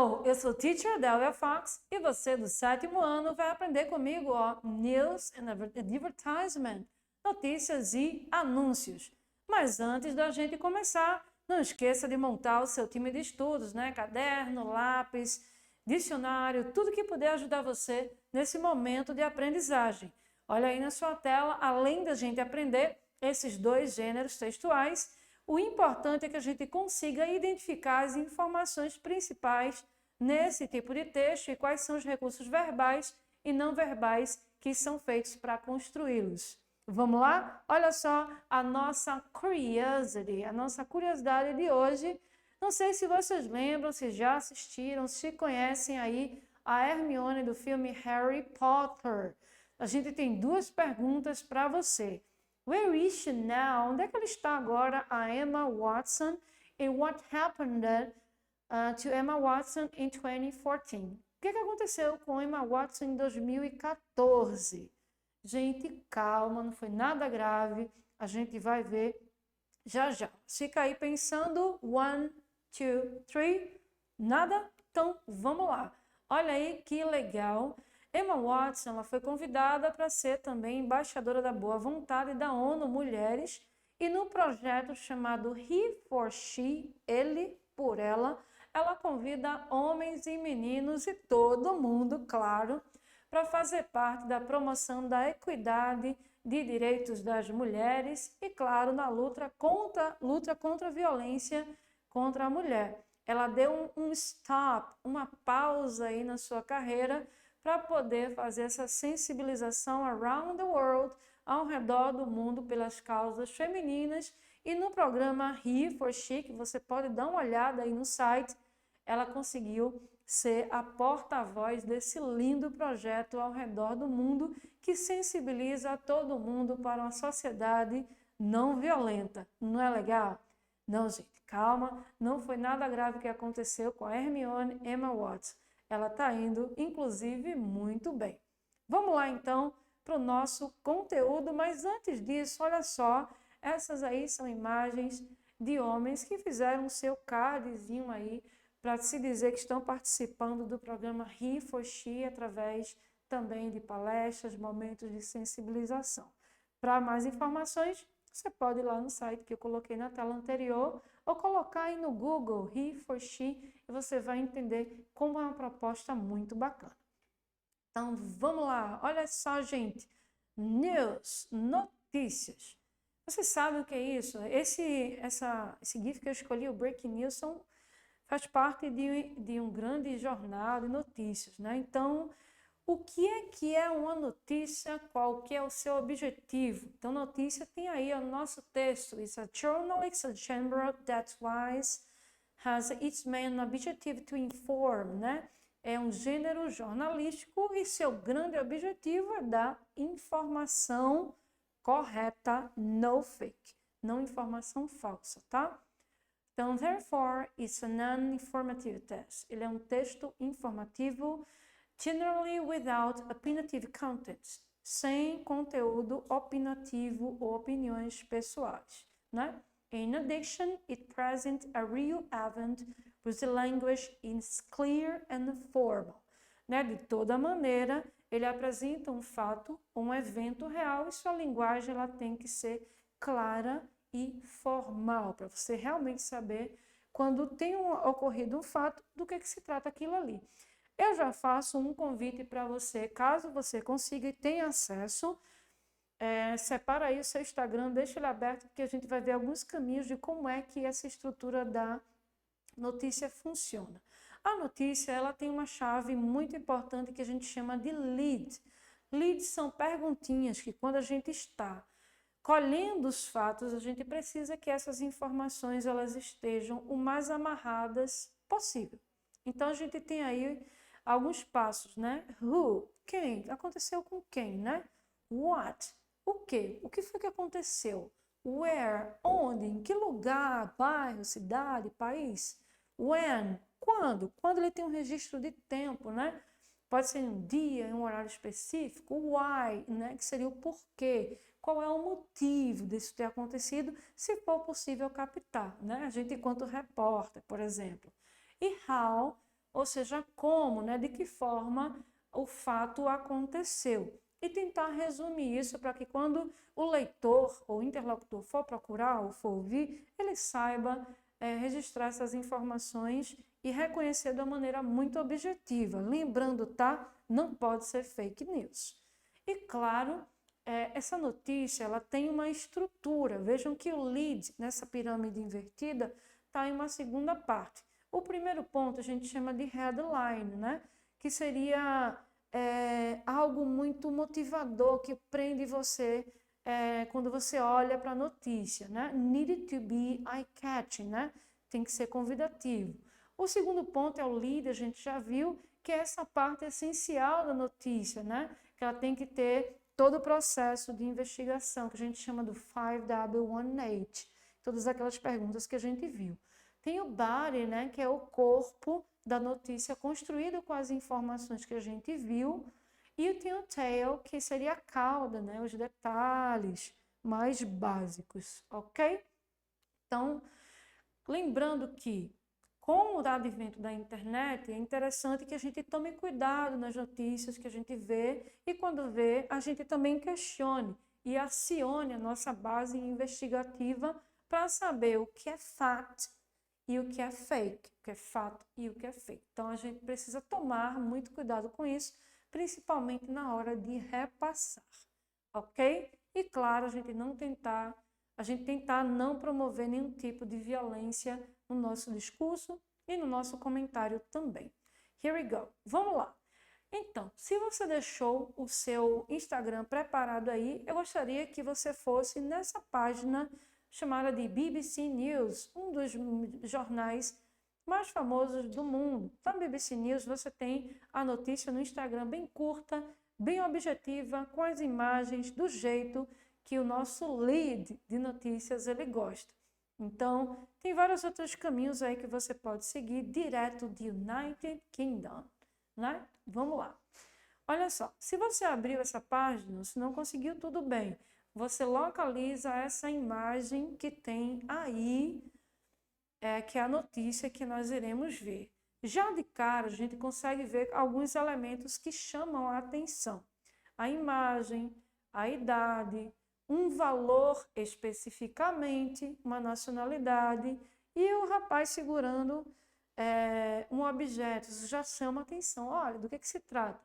Hello, eu sou Teacher Delia Fox e você do 7º ano vai aprender comigo, News and Advertisement, notícias e anúncios. Mas antes da gente começar, não esqueça de montar o seu time de estudos, né? Caderno, lápis, dicionário, tudo que puder ajudar você nesse momento de aprendizagem. Olha aí na sua tela, além da gente aprender esses dois gêneros textuais, o importante é que a gente consiga identificar as informações principais nesse tipo de texto e quais são os recursos verbais e não verbais que são feitos para construí-los. Vamos lá? Olha só a nossa curiosidade de hoje. Não sei se vocês lembram, se já assistiram, se conhecem aí a Hermione do filme Harry Potter. A gente tem duas perguntas para você. Where is she now? Onde é que ela está agora, a Emma Watson? And what happened to Emma Watson in 2014? O que aconteceu com Emma Watson em 2014? Gente, calma, não foi nada grave. A gente vai ver já já. Fica aí pensando. 1, 2, 3. Nada? Então, vamos lá. Olha aí que legal. Emma Watson ela foi convidada para ser também embaixadora da boa vontade da ONU Mulheres e no projeto chamado He for She, ele por ela convida homens e meninos e todo mundo, claro, para fazer parte da promoção da equidade de direitos das mulheres e, claro, na luta contra a violência contra a mulher. Ela deu um stop, uma pausa aí na sua carreira para poder fazer essa sensibilização around the world, ao redor do mundo, pelas causas femininas. E no programa He for She, que você pode dar uma olhada aí no site, ela conseguiu ser a porta-voz desse lindo projeto ao redor do mundo que sensibiliza todo mundo para uma sociedade não violenta. Não é legal? Não, gente, calma, não foi nada grave que aconteceu com a Hermione Emma Watson. Ela está indo, inclusive, muito bem. Vamos lá, então, para o nosso conteúdo, mas antes disso, olha só, essas aí são imagens de homens que fizeram o seu cardzinho aí para se dizer que estão participando do programa He for She através também de palestras, momentos de sensibilização. Para mais informações, você pode ir lá no site que eu coloquei na tela anterior ou colocar aí no Google He for She e você vai entender como é uma proposta muito bacana. Então, vamos lá. Olha só, gente. News, notícias. Você sabe o que é isso? Esse GIF que eu escolhi, o Breaking News, faz parte de um grande jornal de notícias, né? Então, o que é uma notícia? Qual que é o seu objetivo? Então, notícia tem aí o nosso texto. It's a journal, it's a genre that has its main objective to inform, né? É um gênero jornalístico e seu grande objetivo é dar informação correta, no fake, não informação falsa, tá? Então, therefore, it's a non-informative test. Ele é um texto informativo, generally without opinionative content, sem conteúdo opinativo ou opiniões pessoais, né? In addition, it presents a real event with the language is clear and formal, né? De toda maneira, ele apresenta um fato, um evento real e sua linguagem ela tem que ser clara e formal, para você realmente saber quando tem ocorrido um fato, do que se trata aquilo ali. Eu já faço um convite para você, caso você consiga e tenha acesso, separa aí o seu Instagram, deixa ele aberto, porque a gente vai ver alguns caminhos de como é que essa estrutura da notícia funciona. A notícia ela tem uma chave muito importante que a gente chama de lead. Leads são perguntinhas que quando a gente está colhendo os fatos, a gente precisa que essas informações elas estejam o mais amarradas possível. Então, a gente tem aí alguns passos, né? Who, quem, aconteceu com quem, né? What, o quê? O que foi que aconteceu? Where, onde, em que lugar, bairro, cidade, país? When, quando? Quando ele tem um registro de tempo, né? Pode ser em um dia, em um horário específico. Why, né? Que seria o porquê. Qual é o motivo disso ter acontecido, se for possível captar, né? A gente enquanto repórter, por exemplo. E how, ou seja, como, né, de que forma o fato aconteceu. E tentar resumir isso para que quando o leitor ou interlocutor for procurar ou for ouvir, ele saiba registrar essas informações e reconhecer de uma maneira muito objetiva. Lembrando, tá? Não pode ser fake news. E claro, essa notícia ela tem uma estrutura. Vejam que o lead nessa pirâmide invertida está em uma segunda parte. O primeiro ponto a gente chama de headline, né? Que seria algo muito motivador que prende você quando você olha para a notícia, né? Needed to be eye-catching, né? Tem que ser convidativo. O segundo ponto é o lead, a gente já viu, que é essa parte essencial da notícia, né? Que ela tem que ter todo o processo de investigação, que a gente chama do 5W18, todas aquelas perguntas que a gente viu. Tem o body, né, que é o corpo da notícia construído com as informações que a gente viu, e tem o tail, que seria a cauda, né, os detalhes mais básicos, ok? Então, lembrando que, com o advento da internet, é interessante que a gente tome cuidado nas notícias que a gente vê e, quando vê, a gente também questione e acione a nossa base investigativa para saber o que é fact e o que é fake, o que é fato e o que é fake. Então, a gente precisa tomar muito cuidado com isso, principalmente na hora de repassar, ok? E, claro, a gente tentar não promover nenhum tipo de violência no nosso discurso e no nosso comentário também. Here we go. Vamos lá. Então, se você deixou o seu Instagram preparado aí, eu gostaria que você fosse nessa página chamada de BBC News, um dos jornais mais famosos do mundo. Na BBC News você tem a notícia no Instagram bem curta, bem objetiva, com as imagens do jeito que o nosso lead de notícias ele gosta. Então, tem vários outros caminhos aí que você pode seguir direto de United Kingdom, né? Vamos lá. Olha só, se você abriu essa página, se não conseguiu, tudo bem. Você localiza essa imagem que tem aí, que é a notícia que nós iremos ver. Já de cara, a gente consegue ver alguns elementos que chamam a atenção. A imagem, a idade, um valor especificamente, uma nacionalidade e o rapaz segurando um objeto. Isso já chama atenção. Olha, do que se trata?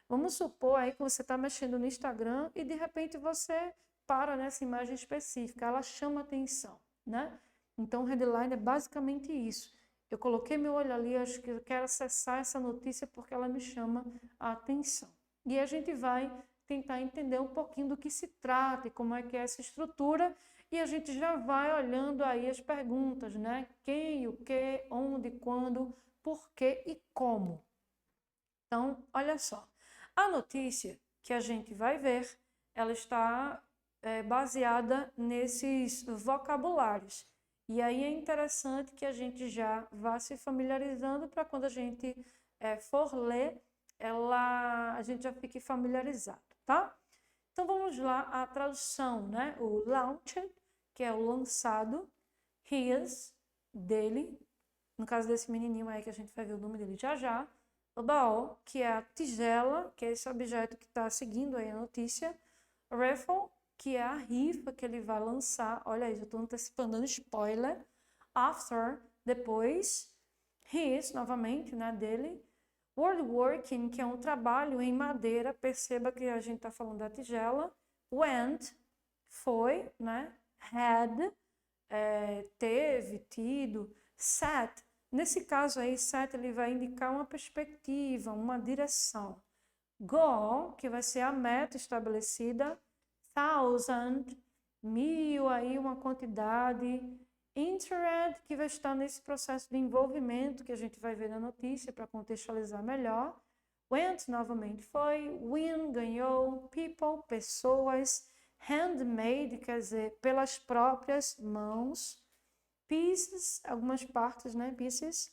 Vamos supor aí que você está mexendo no Instagram e de repente você para nessa imagem específica, ela chama atenção, né? Então, o headline é basicamente isso. Eu coloquei meu olho ali, acho que eu quero acessar essa notícia porque ela me chama a atenção. E a gente vai tentar entender um pouquinho do que se trata e como é que é essa estrutura, e a gente já vai olhando aí as perguntas, né? Quem, o que, onde, quando, por quê e como. Então, olha só. A notícia que a gente vai ver, ela está baseada nesses vocabulários. E aí é interessante que a gente já vá se familiarizando para quando a gente for ler, a gente já fique familiarizado, tá? Então vamos lá, a tradução, né? O launched, que é o lançado, his, dele, no caso desse menininho aí que a gente vai ver o nome dele já já, o baú, que é a tigela, que é esse objeto que está seguindo aí a notícia, raffle, que é a rifa que ele vai lançar, olha aí, já estou antecipando, dando spoiler, after, depois, his, novamente, né, dele, woodworking, que é um trabalho em madeira, perceba que a gente está falando da tigela, went, foi, né, had, teve, tido, sat, nesse caso aí, sat ele vai indicar uma perspectiva, uma direção, go, que vai ser a meta estabelecida, 1000, 1000 aí uma quantidade, interested, que vai estar nesse processo de envolvimento que a gente vai ver na notícia para contextualizar melhor. Went, novamente foi, win, ganhou, people, pessoas, handmade, quer dizer, pelas próprias mãos, pieces, algumas partes, né, pieces,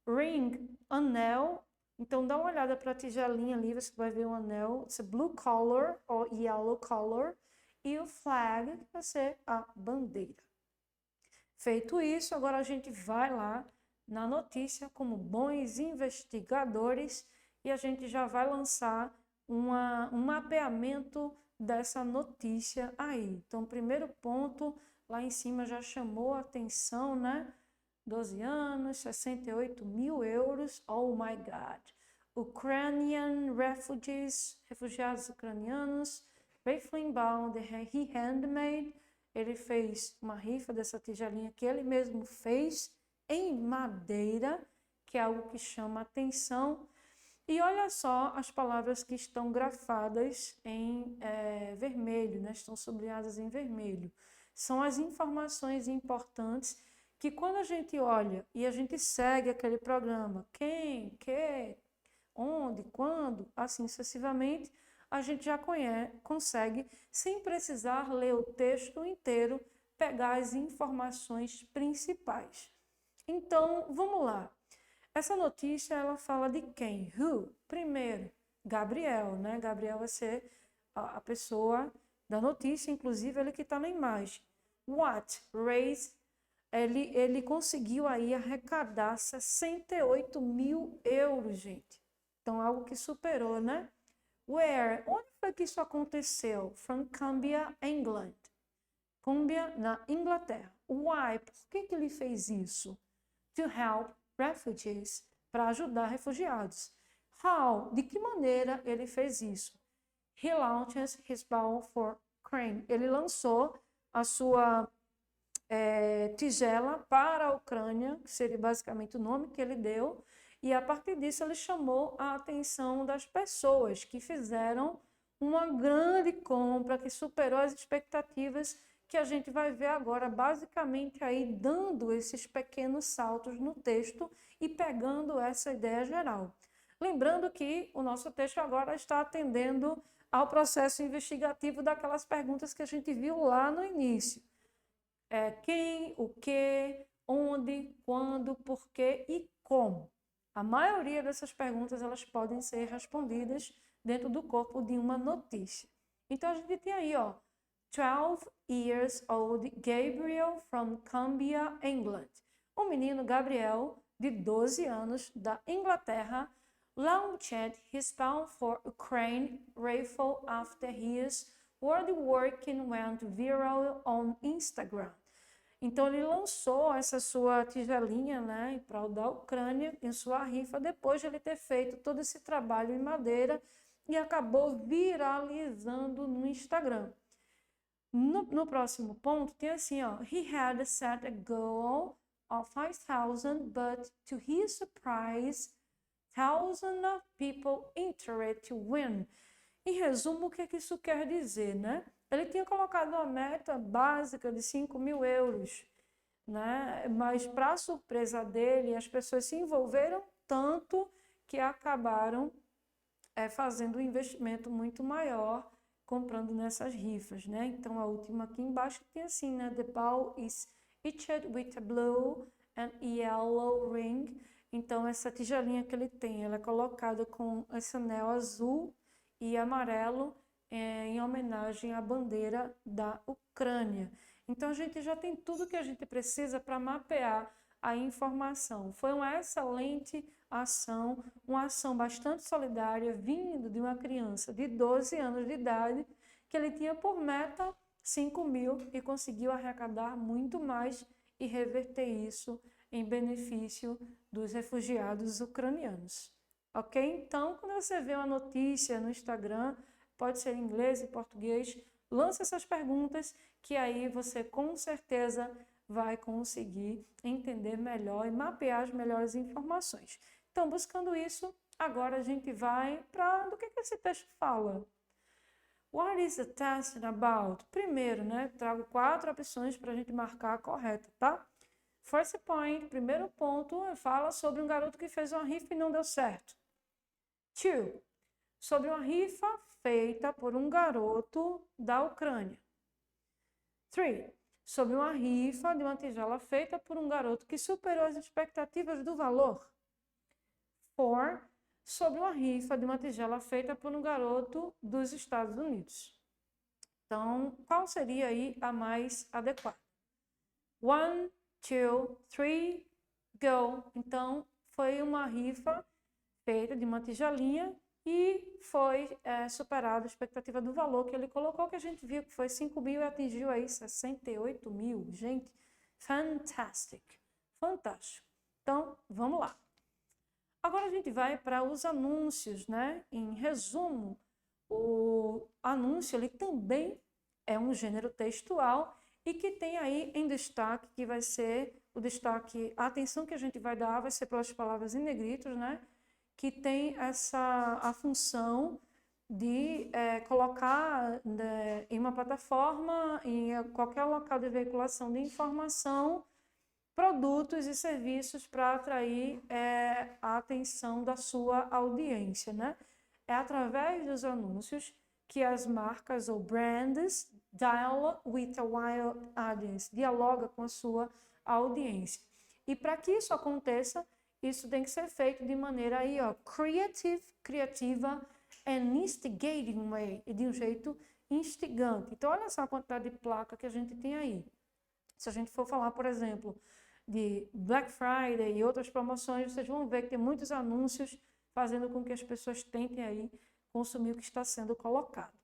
ring, anel. Então, dá uma olhada para a tigelinha ali, você vai ver um anel, it's blue color ou yellow color, e o flag, que vai ser a bandeira. Feito isso, agora a gente vai lá na notícia como bons investigadores e a gente já vai lançar um mapeamento dessa notícia aí. Então, primeiro ponto, lá em cima já chamou a atenção, né? 12 anos, 68 mil euros, oh my God. Ukrainian refugees, refugiados ucranianos, Reifenbaum, he handmade, ele fez uma rifa dessa tigelinha que ele mesmo fez em madeira, que é algo que chama atenção. E olha só as palavras que estão grafadas em vermelho, né? Estão sublinhadas em vermelho. São as informações importantes que quando a gente olha e a gente segue aquele programa, quem, que, onde, quando, assim sucessivamente, a gente já consegue, sem precisar ler o texto inteiro, pegar as informações principais. Então, vamos lá. Essa notícia, ela fala de quem? Who? Primeiro, Gabriel, né? Gabriel vai ser a pessoa da notícia, inclusive ele que está na imagem. What? Raise. Ele conseguiu aí arrecadar 68 mil euros, gente. Então, algo que superou, né? Where? Onde foi que isso aconteceu? From Cumbria, England. Cumbria, na Inglaterra. Why? Por que ele fez isso? To help refugees, para ajudar refugiados. How? De que maneira ele fez isso? He launched his bow for Ukraine. Ele lançou a sua tigela para a Ucrânia, que seria basicamente o nome que ele deu, e a partir disso ele chamou a atenção das pessoas que fizeram uma grande compra que superou as expectativas, que a gente vai ver agora basicamente aí dando esses pequenos saltos no texto e pegando essa ideia geral. Lembrando que o nosso texto agora está atendendo ao processo investigativo daquelas perguntas que a gente viu lá no início. Quem, o que, onde, quando, porquê e como. A maioria dessas perguntas elas podem ser respondidas dentro do corpo de uma notícia. Então a gente tem aí, 12 years old Gabriel from Cumbria, England. O menino Gabriel, de 12 anos, da Inglaterra, launched his bound for Ukraine rifle after his world working went viral on Instagram. Então ele lançou essa sua tigelinha, né, em prol da Ucrânia, em sua rifa, depois de ele ter feito todo esse trabalho em madeira e acabou viralizando no Instagram. No próximo ponto tem assim, he had set a goal of 5,000, but to his surprise, thousands of people entered to win. Em resumo, o que isso quer dizer, né? Ele tinha colocado uma meta básica de 5 mil euros, né? Mas, para surpresa dele, as pessoas se envolveram tanto que acabaram fazendo um investimento muito maior, comprando nessas rifas, né? Então, a última aqui embaixo tem assim, né? The ball is etched with a blue and yellow ring. Então, essa tigelinha que ele tem, ela é colocada com esse anel azul e amarelo em homenagem à bandeira da Ucrânia. Então, a gente já tem tudo que a gente precisa para mapear a informação. Foi uma excelente ação, uma ação bastante solidária, vindo de uma criança de 12 anos de idade, que ele tinha por meta 5 mil e conseguiu arrecadar muito mais e reverter isso em benefício dos refugiados ucranianos. Ok? Então, quando você vê uma notícia no Instagram, pode ser em inglês e português, lance essas perguntas que aí você com certeza vai conseguir entender melhor e mapear as melhores informações. Então, buscando isso, agora a gente vai para do que esse texto fala. What is the test about? Primeiro, né, trago 4 opções para a gente marcar a correta, tá? First point, primeiro ponto, fala sobre um garoto que fez uma rifa e não deu certo. 2, sobre uma rifa feita por um garoto da Ucrânia. 3, sobre uma rifa de uma tigela feita por um garoto que superou as expectativas do valor. 4, sobre uma rifa de uma tigela feita por um garoto dos Estados Unidos. Então, qual seria aí a mais adequada? 1, 2, 3, go. Então, foi uma rifa feita de uma tigelinha e foi superada a expectativa do valor que ele colocou, que a gente viu que foi 5 mil e atingiu aí 68 mil. Gente, fantastic, fantástico. Então, vamos lá. Agora a gente vai para os anúncios, né? Em resumo, o anúncio ele também é um gênero textual e que tem aí em destaque, que vai ser o destaque, a atenção que a gente vai dar vai ser pelas palavras em negritos, né? Que tem a função de colocar, né, em uma plataforma, em qualquer local de veiculação de informação, produtos e serviços para atrair a atenção da sua audiência, né? É através dos anúncios que as marcas ou brands dialogue with a wild audience, dialoga com a sua audiência. E para que isso aconteça, isso tem que ser feito de maneira aí, ó, criativa and instigating way, e de um jeito instigante. Então, olha só a quantidade de placa que a gente tem aí. Se a gente for falar, por exemplo, de Black Friday e outras promoções, vocês vão ver que tem muitos anúncios fazendo com que as pessoas tentem aí consumir o que está sendo colocado.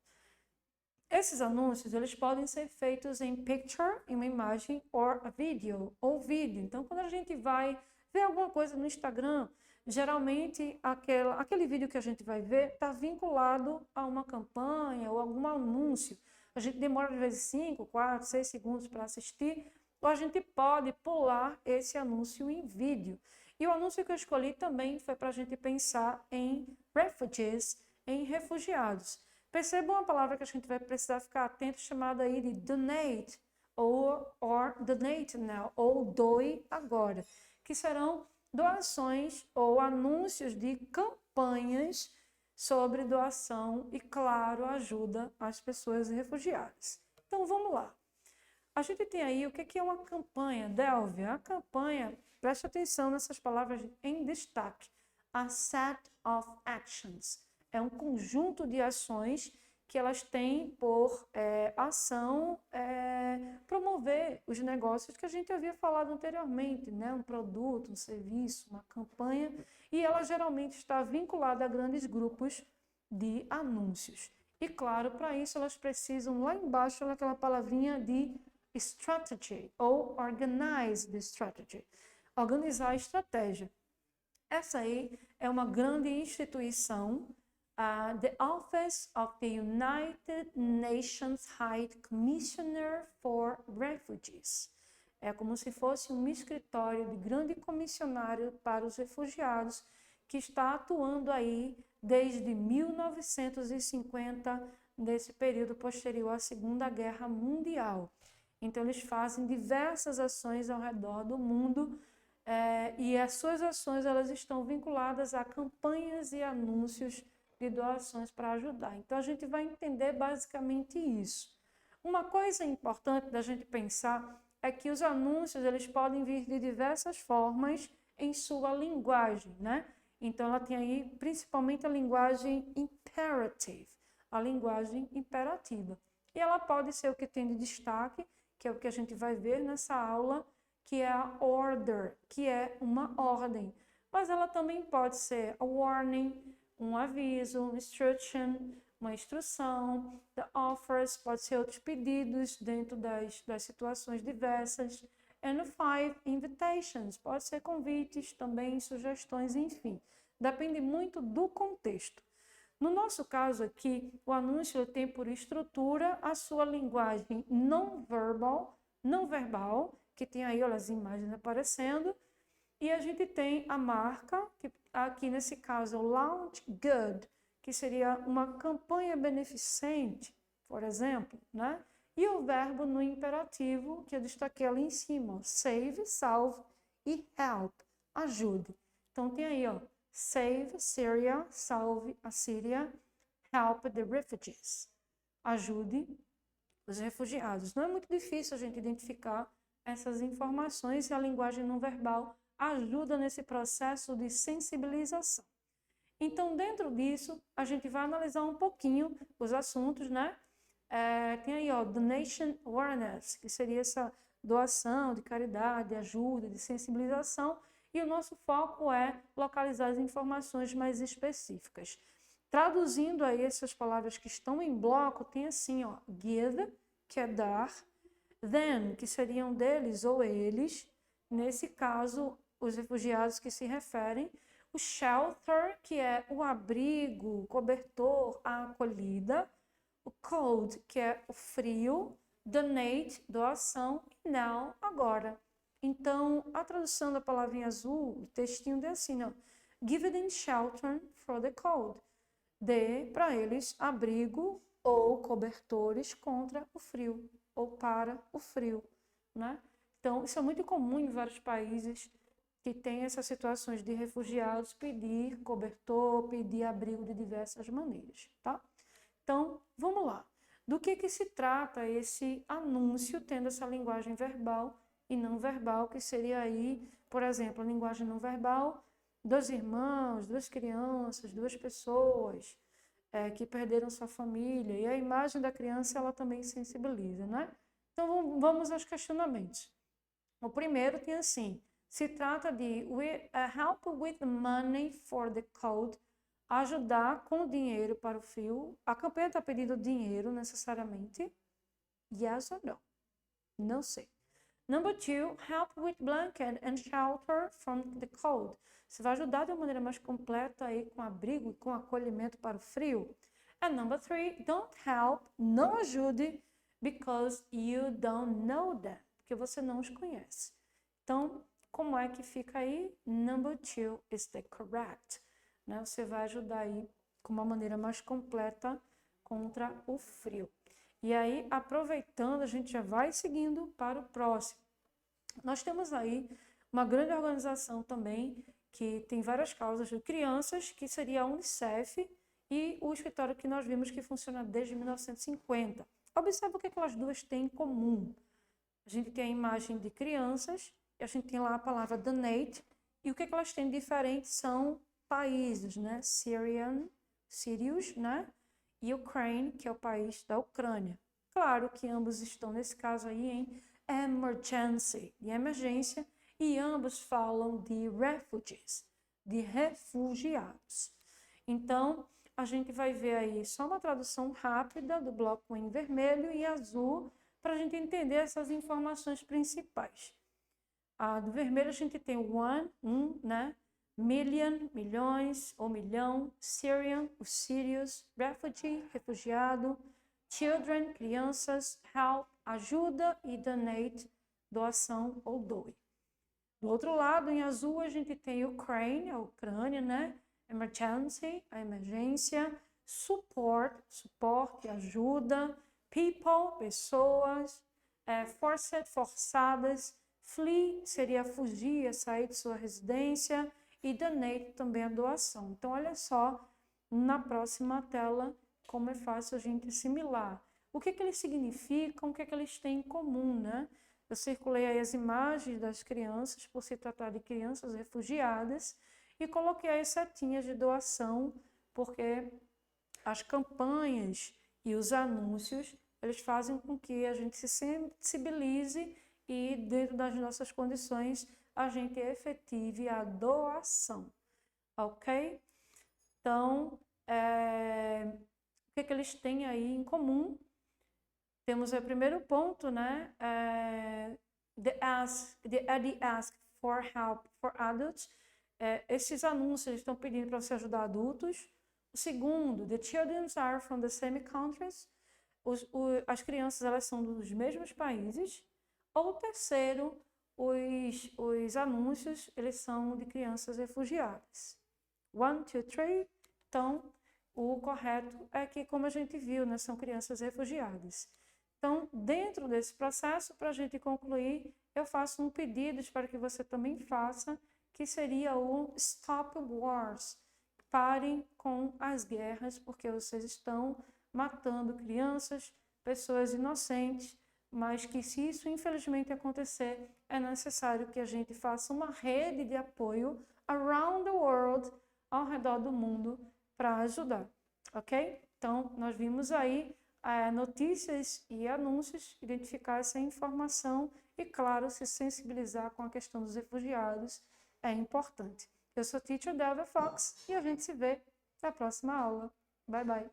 Esses anúncios, eles podem ser feitos em picture, em uma imagem, ou vídeo. Então, quando a gente vai ver alguma coisa no Instagram, geralmente aquele vídeo que a gente vai ver está vinculado a uma campanha ou algum anúncio. A gente demora às vezes 5, 4, 6 segundos para assistir, ou a gente pode pular esse anúncio em vídeo. E o anúncio que eu escolhi também foi para a gente pensar em refugees, em refugiados. Percebam a palavra que a gente vai precisar ficar atento, chamada aí de donate, or donate now, ou doe agora, que serão doações ou anúncios de campanhas sobre doação e, claro, ajuda às pessoas refugiadas. Então, vamos lá. A gente tem aí o que é uma campanha, Delvia? A campanha, preste atenção nessas palavras em destaque. A set of actions. É um conjunto de ações que elas têm por ação promover os negócios que a gente havia falado anteriormente, né? Um produto, um serviço, uma campanha, e ela geralmente está vinculada a grandes grupos de anúncios. E claro, para isso elas precisam, lá embaixo, aquela palavrinha de strategy, ou organize the strategy, organizar a estratégia. Essa aí é uma grande instituição, the Office of the United Nations High Commissioner for Refugees. É como se fosse um escritório de grande comissionário para os refugiados que está atuando aí desde 1950, nesse período posterior à Segunda Guerra Mundial. Então, eles fazem diversas ações ao redor do mundo e as suas ações elas estão vinculadas a campanhas e anúncios de doações para ajudar. Então, a gente vai entender basicamente isso. Uma coisa importante da gente pensar é que os anúncios eles podem vir de diversas formas em sua linguagem, né? Então, ela tem aí principalmente a linguagem imperative, a linguagem imperativa. E ela pode ser o que tem de destaque, que é o que a gente vai ver nessa aula, que é a order, que é uma ordem. Mas ela também pode ser a warning, um aviso, uma instruction, uma instrução, the offers, pode ser outros pedidos dentro das situações diversas, and 5 invitations, pode ser convites, também sugestões, enfim. Depende muito do contexto. No nosso caso aqui, o anúncio tem por estrutura a sua linguagem não verbal, que tem aí olha, as imagens aparecendo, e a gente tem a marca, que aqui nesse caso, Launch Good, que seria uma campanha beneficente, por exemplo, né? E o verbo no imperativo, que eu destaquei ali em cima, save, salve e help, ajude. Então tem aí, ó, save Syria, salve a Síria, help the refugees, ajude os refugiados. Não é muito difícil a gente identificar essas informações e a linguagem não verbal ajuda nesse processo de sensibilização. Então, dentro disso, a gente vai analisar um pouquinho os assuntos, né? Tem aí, ó, Donation Awareness, que seria essa doação de caridade, ajuda, de sensibilização, e o nosso foco é localizar as informações mais específicas. Traduzindo aí essas palavras que estão em bloco, tem assim, ó, give, que é dar, them, que seriam deles ou eles, nesse caso, os refugiados que se referem, o shelter, que é o abrigo, o cobertor, a acolhida, o cold, que é o frio, donate, doação, e now, agora. Então, a tradução da palavra em azul, o textinho diz assim, ó, give them shelter for the cold. Dê para eles abrigo ou cobertores contra o frio, ou para o frio, né? Então, isso é muito comum em vários países que têm essas situações de refugiados pedir cobertor, pedir abrigo de diversas maneiras, tá? Então, vamos lá. Do que se trata esse anúncio tendo essa linguagem verbal e não verbal, que seria aí, por exemplo, a linguagem não verbal, 2 irmãos, 2 crianças, 2 pessoas que perderam sua família, e a imagem da criança ela também sensibiliza, né? Então, vamos aos questionamentos. O primeiro tem assim, se trata de help with money for the cold, ajudar com dinheiro para o frio. A campanha está pedindo dinheiro necessariamente? Yes or no? Não sei. Number 2, help with blanket and shelter from the cold. Você vai ajudar de uma maneira mais completa aí com abrigo e com acolhimento para o frio. And number 3, don't help, não ajude, because you don't know them, porque você não os conhece. Então, como é que fica aí? Number 2 is the correct. Né? Você vai ajudar aí com uma maneira mais completa contra o frio. E aí, aproveitando, a gente já vai seguindo para o próximo. Nós temos aí uma grande organização também, que tem várias causas de crianças, que seria a Unicef, e o escritório que nós vimos que funciona desde 1950. Observe o que elas duas têm em comum. A gente tem a imagem de crianças, e a gente tem lá a palavra donate, e o que elas têm de diferente são países, né? Syrians, né? E Ukraine, que é o país da Ucrânia. Claro que ambos estão, nesse caso aí, em emergency, de emergência, e ambos falam de refugees, de refugiados. Então, a gente vai ver aí só uma tradução rápida do bloco em vermelho e azul, para a gente entender essas informações principais. Do vermelho a gente tem one, né? Million, milhões ou milhão, Syrian, os sírios, refugee, refugiado, children, crianças, help, ajuda e donate, doação ou doe. Do outro lado, em azul, a gente tem Ukraine, a Ucrânia, né? Emergency, a emergência, support, suporte, ajuda, people, pessoas, forced, forçadas, flee seria fugir, sair de sua residência, e donate também a doação. Então, olha só, na próxima tela, como é fácil a gente assimilar. O que eles significam, o que eles têm em comum, né? Eu circulei aí as imagens das crianças, por se tratar de crianças refugiadas, e coloquei aí setinhas de doação, porque as campanhas e os anúncios, eles fazem com que a gente se sensibilize e, dentro das nossas condições, a gente efetive a doação, ok? Então, o que eles têm aí em comum? Temos o primeiro ponto, né? The ask for help for adults. Esses anúncios estão pedindo para você ajudar adultos. O segundo, the children are from the same countries. As crianças, elas são dos mesmos países. Ou o terceiro, os anúncios, eles são de crianças refugiadas. 1, 2, 3. Então, o correto é que, como a gente viu, né, são crianças refugiadas. Então, dentro desse processo, para a gente concluir, eu faço um pedido, espero que você também faça, que seria o Stop Wars. Parem com as guerras, porque vocês estão matando crianças, pessoas inocentes, mas que, se isso infelizmente acontecer, é necessário que a gente faça uma rede de apoio around the world, ao redor do mundo, para ajudar, ok? Então, nós vimos aí notícias e anúncios, identificar essa informação e, claro, se sensibilizar com a questão dos refugiados é importante. Eu sou Teacher Delvia Fox e a gente se vê na próxima aula. Bye, bye!